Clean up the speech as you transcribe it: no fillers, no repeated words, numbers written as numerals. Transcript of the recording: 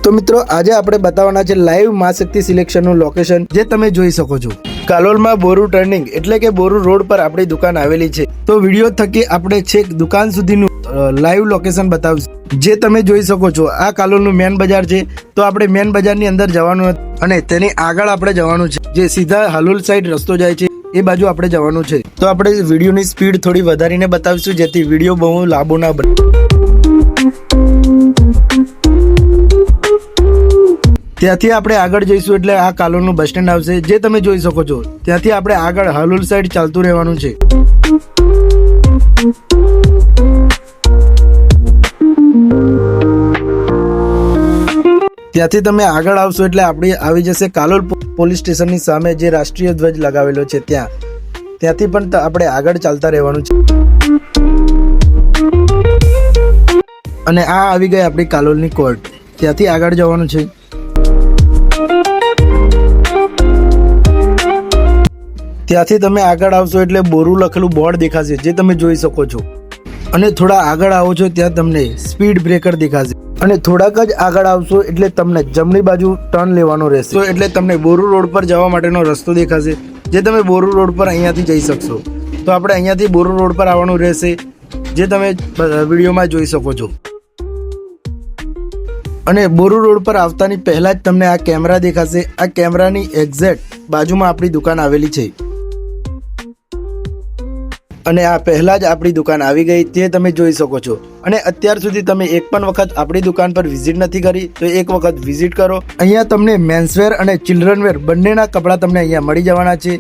તો મિત્રો આજે આપણે બતાવવાના છે લાઈવ મા શક્તિ સિલેક્શનનું લોકેશન જે તમે જોઈ શકો છો. કાલોલમાં બોરુ ટર્નિંગ એટલે કે બોરુ રોડ પર આપણી દુકાન આવેલી છે. તો વિડીયો થકી આપણે છેક દુકાન સુધીનું લાઈવ લોકેશન બતાવશું જે તમે જોઈ શકો છો. આ કાલોલનું મેન બજાર છે. તો આપણે મેન બજારની અંદર જવાનું અને તેની આગળ આપણે જવાનું છે જે સીધા હાલોલ સાઈડ રસ્તો જાય છે એ બાજુ આપણે જવાનું છે. તો આપણે વિડીયોની સ્પીડ થોડી વધારીને બતાવીશું જેથી વિડીયો બહુ લાંબો ના બને. ત્યાંથી આપણે આગળ જઈશું એટલે આ કાલોલનું બસ સ્ટેન્ડ આવશે જે તમે જોઈ શકો છો. ત્યાંથી આપણે આગળ હાલોલ સાઈડ ચાલતું રહેવાનું છે. ત્યાંથી તમે આગળ આવશો એટલે આપણે આવી જશે કાલોલ પોલીસ સ્ટેશનની સામે જે રાષ્ટ્રીય ધ્વજ લગાવેલો છે ત્યાંથી પણ આપણે આગળ ચાલતા રહેવાનું છે. અને આ આવી ગઈ આપણી કાલોલની કોર્ટ. ત્યાંથી આગળ જવાનું છે. ત્યાંથી તમે આગળ આવશો એટલે બોરુ લખેલું બોર્ડ દેખાશે જે તમે જોઈ શકો છો. અને થોડા આગળ આવો છો ત્યાં તમને સ્પીડ બ્રેકર દેખાશે. અને થોડાક જ આગળ આવશો એટલે તમને જમણી બાજુ ટર્ન લેવાનો રહેશે. તો એટલે તમને બોરુ રોડ પર જવા માટેનો રસ્તો દેખાશે જે તમે બોરુ રોડ પર અહીંયાથી જઈ શકશો. તો આપણે અહીંયાથી બોરુ રોડ પર આવવાનું રહેશે જે તમે વિડીયોમાં જોઈ શકો છો. અને બોરુ રોડ પર આવતાની પહેલા જ તમને આ કેમેરા દેખાશે. આ કેમેરાની એક્ઝેક્ટ બાજુમાં આપણી દુકાન આવેલી છે. અને આ પહેલા જ આપણી દુકાન આવી ગઈ તે તમે જોઈ શકો છો. અને અત્યાર સુધી તમે એક પણ વખત આપણી દુકાન પર વિઝિટ નથી કરી તો એક વખત વિઝિટ કરો. અહીંયા તમને મેન્સવેર અને ચિલ્ડ્રનવેર બંનેના કપડાં તમને અહીંયા મળી જવાના છે.